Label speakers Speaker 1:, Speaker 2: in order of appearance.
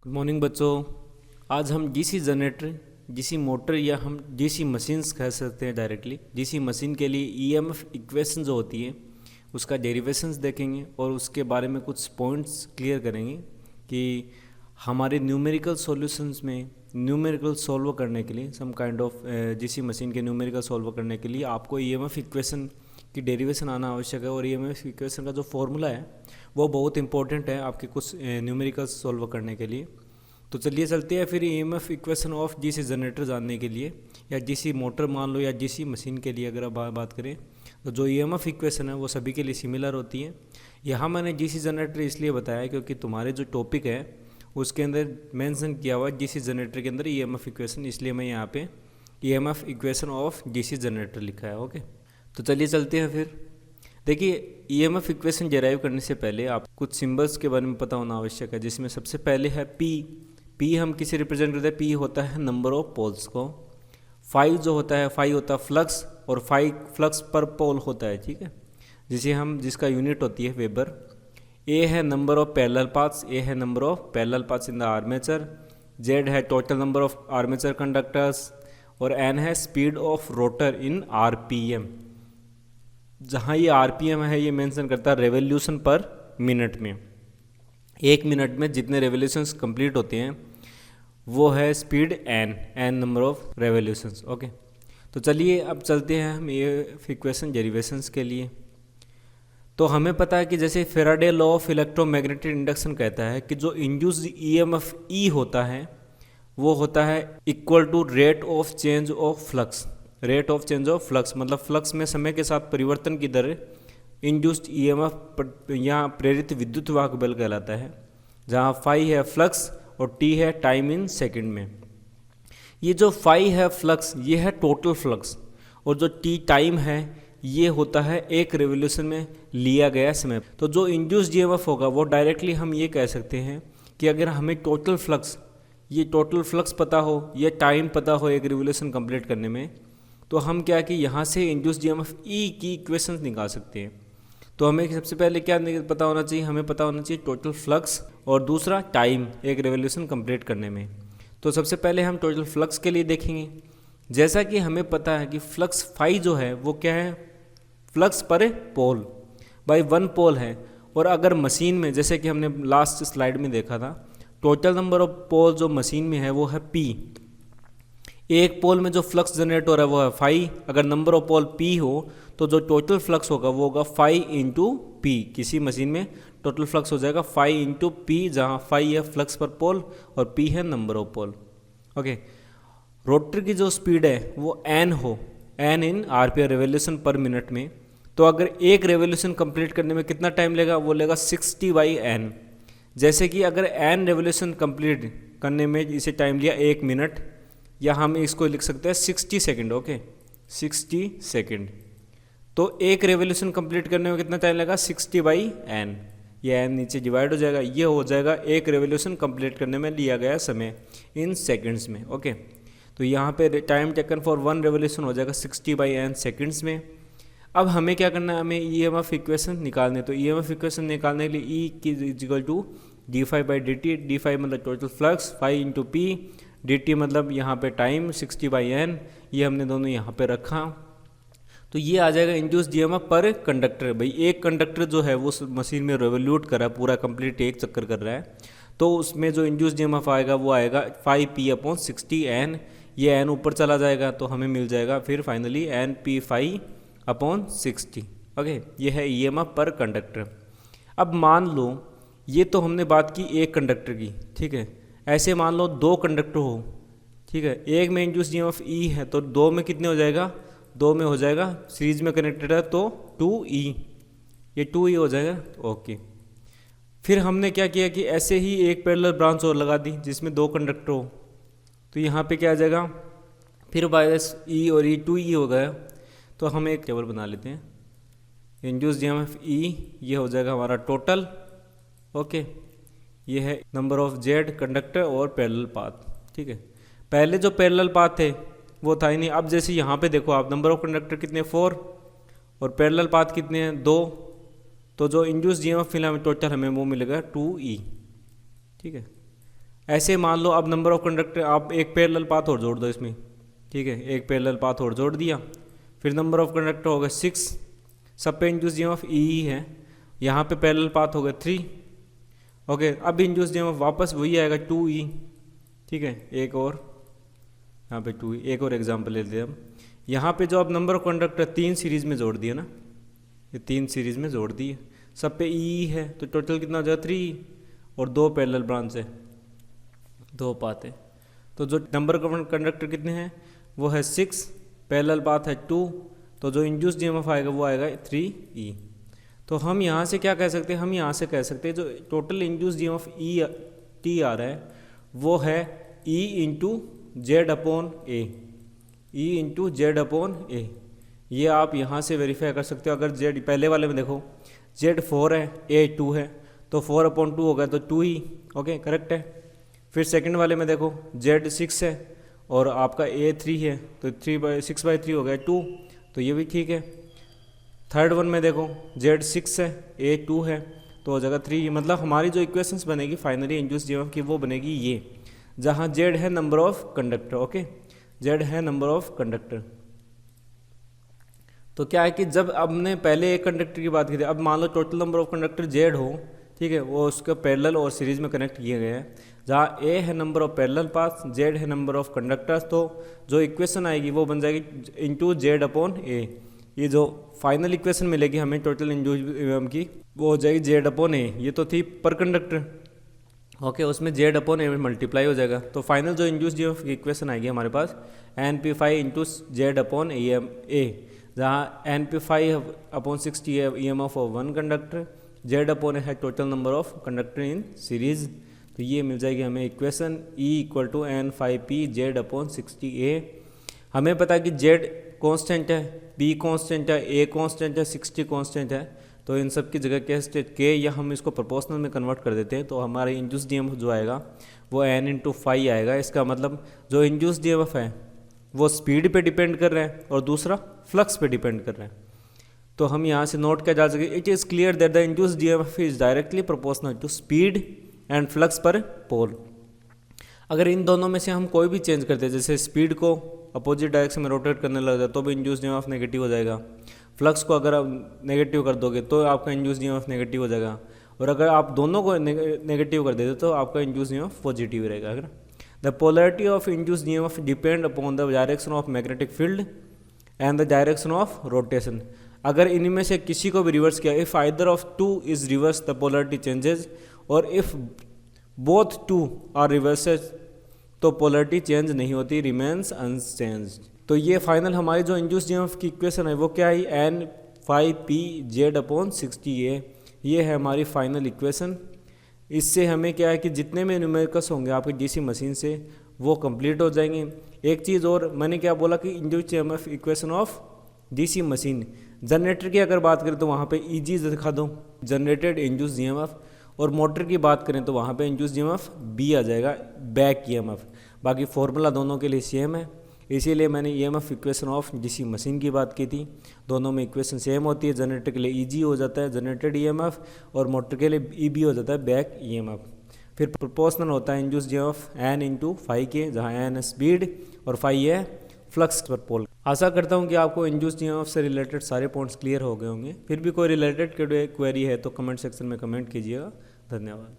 Speaker 1: Good morning बच्चों। आज हम डीसी जनरेटर, डीसी मोटर या हम डीसी मशीन्स कह सकते हैं डायरेक्टली, डीसी मशीन के लिए ईएमएफ इक्वेशन जो होती है उसका डेरिवेशंस देखेंगे और उसके बारे में कुछ पॉइंट्स क्लियर करेंगे कि हमारे न्यूमेरिकल सॉल्यूशंस में न्यूमेरिकल सॉल्व करने के लिए some kind of DC machine के न्यूमेरिकल सॉल्व करने के लिए आपको ईएमएफ इक्वेशन की डेरिवेशन आना आवश्यक है। और ईएमएफ इक्वेशन का जो फॉर्मूला है वो बहुत इंपॉर्टेंट है आपके कुछ न्यूमेरिकल सॉल्व करने के लिए। तो चलिए चलते हैं फिर EMF equation of DC generator जानने के लिए, या डीसी मोटर मान लो या डीसी मशीन के लिए अगर आप बात करें तो जो ईएमएफ इक्वेशन है वो सभी के लिए सिमिलर होती है। यहाँ मैंने डीसी जनरेटर इसलिए बताया क्योंकि तुम्हारे जो टॉपिक है उसके अंदर मेंशन किया हुआ डीसी जनरेटर के अंदर ईएमएफ इक्वेशन, इसलिए मैं यहाँ पे EMF equation of DC generator लिखा है। ओके, तो चलिए चलते हैं फिर। देखिए, ईएमएफ इक्वेशन डेराइव करने से पहले आप कुछ सिंबल्स के बारे में पता होना आवश्यक है, जिसमें सबसे पहले है पी। पी हम किसे रिप्रेजेंट करते हैं? पी होता है नंबर ऑफ पोल्स को। फाइव जो होता है, फाइव होता है फ्लक्स, और फाइव फ्लक्स पर पोल होता है, ठीक है, जिसका यूनिट होती है वेबर। ए है number of parallel paths, A है number of parallel paths in the armature. Z है total number of armature conductors, और एन है speed of rotor in RPM. जहाँ ये आरपीएम है ये मेंशन करता है रेवोल्यूशन पर मिनट में। एक मिनट में जितने रेवोल्यूशंस कंप्लीट होते हैं वो है speed N number of revolutions. Okay, तो चलिए अब चलते हैं हम ये इक्वेशन डेरिवेशंस के लिए। तो हमें पता है कि जैसे Faraday law of electromagnetic induction कहता है कि जो इंड्यूस्ड ईएमएफ ई होता है वो होता है equal to rate of change of flux. Rate of change of flux मतलब फ्लक्स में समय के साथ परिवर्तन की दर इंड्यूस्ड ईएमएफ यहाँ प्रेरित विद्युत वाहक बल कहलाता है, जहाँ फाई है फ्लक्स और टी है टाइम इन सेकंड में। ये जो फाई है फ्लक्स ये है टोटल फ्लक्स, और जो टी टाइम है ये होता है एक रेवोल्यूशन में लिया गया समय। तो जो इंड्यूस्ड ईएमएफ होगा वो डायरेक्टली हम ये कह सकते हैं कि अगर हमें टोटल फ्लक्स पता हो, ये टाइम पता हो एक रिवोल्यूशन कंप्लीट करने में, तो हम क्या कि यहाँ से इंड्यूस्ड ईएमएफ ई की इक्वेशंस निकाल सकते हैं। तो हमें सबसे पहले क्या पता होना चाहिए? हमें पता होना चाहिए टोटल फ्लक्स और दूसरा टाइम एक रिवोल्यूशन कंप्लीट करने में। तो सबसे पहले हम टोटल फ्लक्स के लिए देखेंगे। जैसा कि हमें पता है कि फ्लक्स फाई जो है वो क्या है? Flux per pole by one पोल है। और अगर मशीन में, जैसे कि हमने लास्ट स्लाइड में देखा था, टोटल नंबर ऑफ पोल जो मशीन में है वो है पी। एक पोल में जो फ्लक्स जनरेट हो रहा है वो है फाई। अगर नंबर ऑफ पोल पी हो तो जो टोटल फ्लक्स होगा वो होगा फाई इंटू पी। किसी मशीन में टोटल फ्लक्स हो जाएगा फाई इंटू पी, जहाँ फाई है फ्लक्स पर पोल और पी है number of pole. Okay, rotor की जो स्पीड है वो N in RPM revolution per minute में। तो अगर एक रेवोल्यूशन कंप्लीट करने में कितना टाइम लेगा? वो लेगा 60/n। जैसे कि अगर एन रेवोल्यूशन कंप्लीट करने में इसे टाइम लिया 1 मिनट, या हम इसको लिख सकते हैं 60 सेकेंड। Okay, 60 second. तो एक रेवोल्यूशन कंप्लीट करने में कितना टाइम लगेगा? 60/n। ये n नीचे डिवाइड हो जाएगा, ये हो जाएगा एक रेवोल्यूशन कंप्लीट करने में लिया गया समय इन सेकेंड्स में। ओके, तो यहाँ पे time taken for one revolution हो जाएगा 60/n सेकेंड्स में। अब हमें क्या करना है? हमें ईएमएफ इक्वेशन निकालने। तो ईएमएफ इक्वेशन निकालने के लिए ई की इक्वल टू d∅/dt। d∅ मतलब total flux, phi into P, dt मतलब यहाँ पे टाइम 60/n। ये हमने दोनों यहाँ पे रखा, तो ये आ जाएगा इंड्यूस्ड ईएमएफ पर कंडक्टर। भाई एक कंडक्टर जो है वो मशीन में रेवोल्यूट कर रहा है, पूरा कंप्लीट एक चक्कर कर रहा है, तो उसमें जो इंड्यूस्ड ईएमएफ आएगा वो आएगा 5p/60n। ये n ऊपर चला जाएगा तो हमें मिल जाएगा फिर फाइनली np5/60। ओके, ये है ईएमएफ पर कंडक्टर। अब मान लो ये तो हमने बात की एक कंडक्टर की, ठीक है। ऐसे मान लो दो कंडक्टर हो, ठीक है, एक में इंड्यूस्ड ईएमएफ ई है तो दो में कितने हो जाएगा? दो में हो जाएगा, सीरीज में कनेक्टेड है तो 2e, ये 2e हो जाएगा। ओके, फिर हमने क्या किया कि ऐसे ही एक पैरेलल ब्रांच और लगा दी जिसमें दो कंडक्टर हो, तो यहाँ पे क्या आ जाएगा? फिर वायरस ई और ई 2e हो गया। तो हम एक टेबल बना लेते हैं। इंड्यूस्ड ईएमएफ ई ये हो जाएगा हमारा टोटल। ओके, ये है नंबर ऑफ जेड कंडक्टर और पैरेलल पाथ, ठीक है। पहले जो पैरेलल पाथ थे वो था ही नहीं। अब जैसे यहाँ पे देखो आप, नंबर ऑफ कंडक्टर कितने 4 और पैरेलल पाथ कितने हैं 2, तो जो इंड्यूस्ड ईएमएफ फिलहाल टोटल हमें वो मिलेगा 2e, ठीक है। ऐसे मान लो अब नंबर ऑफ कंडक्टर, आप एक पैरेलल पाथ और जोड़ दो इसमें, ठीक है, एक पैरेलल पाथ और जोड़ दिया, फिर नंबर ऑफ कंडक्टर हो गए 6, सब पे इंड्यूस ईएमएफ ई है, यहाँ पे पैरेलल पाथ हो गए 3, ओके। अब इंड्यूस ईएमएफ वापस वही आएगा 2E, ठीक है। एक और यहाँ पे 2E, एक और एग्जांपल ले लेते हैं हम। यहाँ पे जो अब नंबर ऑफ कंडक्टर 3 सीरीज़ में जोड़ दिया ना, ये 3 सीरीज़ में जोड़ दिए, सब पे ई है, तो टोटल कितना हो जाएगा 3, और 2 पैरेलल ब्रांच है, 2 पाथ है, तो जो नंबर ऑफ कंडक्टर कितने हैं वो है 6, पैरेलल पाथ है 2, तो जो इंड्यूस्ड ईएमएफ आएगा वो आएगा 3E। तो हम यहाँ से क्या कह सकते हैं, हम यहाँ से कह सकते हैं जो total induced EMF E T आ रहा है वो है E into Z upon A, E into Z upon A. ये आप यहाँ से वेरीफाई कर सकते हो। अगर जेड पहले वाले में देखो जेड 4 है, ए 2 है, तो 4/2 होगा तो 2E, ओके करेक्ट है। फिर सेकंड वाले में देखो जेड 6 है और आपका ए 3 है, तो 6/3 हो गया 2, तो ये भी ठीक है। थर्ड वन में देखो जेड 6 है, ए 2 है, तो हो जाएगा 3। मतलब हमारी जो इक्वेशंस बनेगी फाइनली इंड्यूस्ड ईएमएफ की वो बनेगी ये, जहाँ जेड है number of conductor, okay, Z है नंबर ऑफ कंडक्टर। तो क्या है कि जब हमने पहले एक कंडक्टर की बात की थी, अब मान लो total number of conductor Z हो, ठीक है, वो उसके पैरेलल और सीरीज में कनेक्ट किए गए हैं, जहाँ ए है number of parallel path, Z है नंबर ऑफ कंडक्टर्स, तो जो इक्वेशन आएगी वो बन जाएगी इंटू जेड अपॉन ए। ये जो फाइनल इक्वेशन मिलेगी हमें टोटल इंड्यूस्ड ईएमएफ की वो हो जाएगी जेड अपॉन ए। ये तो थी पर कंडक्टर, ओके, उसमें जेड अपॉन ए में मल्टीप्लाई हो जाएगा। तो फाइनल जो इंड्यूस्ड ईएमएफ की इक्वेशन आएगी हमारे पास NP5 into Z upon A, जहाँ NP5 अपॉन 60 है EMF of one conductor, Z upon है total number of conductor in series. तो ये मिल जाएगी हमें equation E = N5P Z upon 60A। हमें पता है कि जेड कांस्टेंट है, P कांस्टेंट है, A कांस्टेंट है, 60 कांस्टेंट है, तो इन सब की जगह के या हम इसको प्रोपोर्शनल में कन्वर्ट कर देते हैं, तो हमारे इंड्यूस्ड ईएमएफ जो आएगा वो N/5 आएगा। इसका मतलब जो इंड्यूस्ड ईएमएफ है वो स्पीड पे डिपेंड कर रहा है और दूसरा फ्लक्स पे डिपेंड कर रहा है। तो हम यहाँ से नोट क्या जा सके, it is clear that the induced EMF is directly proportional to speed and flux per pole. अगर इन दोनों में से हम कोई भी चेंज करते हैं, जैसे स्पीड को अपोजिट डायरेक्शन में रोटेट करने लग जाए तो भी इंड्यूस्ड ईएमएफ नेगेटिव हो जाएगा, फ्लक्स को अगर आप नेगेटिव कर दोगे तो आपका इंड्यूस्ड ईएमएफ नेगेटिव हो जाएगा, और अगर आप दोनों को नेगेटिव कर देते तो आपका इंड्यूस्ड ईएमएफ पॉजिटिव रहेगा। अगर the polarity of induced EMF depend upon the direction of magnetic field and the direction of rotation. अगर इनमें से किसी को भी रिवर्स किया, if either of two is reverse the polarity changes, और if both two are reverses तो polarity change नहीं होती, रिमेन्स अनचेंज्ड। तो ये फाइनल हमारी जो इंड्यूस्ड ईएमएफ की इक्वेशन है वो क्या है, N5P जेड अपॉन 60A। ये है हमारी फाइनल इक्वेशन। इससे हमें क्या है कि जितने में न्यूमेरिकल्स होंगे आपके डीसी मशीन से वो कंप्लीट हो जाएंगे। एक चीज़ और, मैंने क्या बोला कि induced EMF equation of DC machine. Generator की अगर बात करें तो वहाँ पे ईजी दिखा दो, जनरेटेड इंड्यूस्ड ईएमएफ, और मोटर की बात करें तो वहाँ पे इंड्यूस्ड ईएमएफ बी आ जाएगा, बैक ईएमएफ। बाकी फॉर्मूला दोनों के लिए सेम है, इसीलिए मैंने EMF equation of DC machine की बात की थी। दोनों में इक्वेशन सेम होती है, जनरेटर के लिए ईजी हो जाता है जनरेटेड ईएमएफ, और मोटर के लिए ईबी हो जाता है बैक ईएमएफ। फिर प्रोपोर्शनल होता है इंड्यूस्ड ईएमएफ N/5 के, जहाँ N है स्पीड और 5 है फ्लक्स पर पोल। आशा करता हूँ कि आपको इंड्यूस्ड ईएमएफ से रिलेटेड सारे पॉइंट्स क्लियर हो गए होंगे। फिर भी कोई रिलेटेड क्वेरी है तो कमेंट सेक्शन में कमेंट कीजिएगा। धन्यवाद।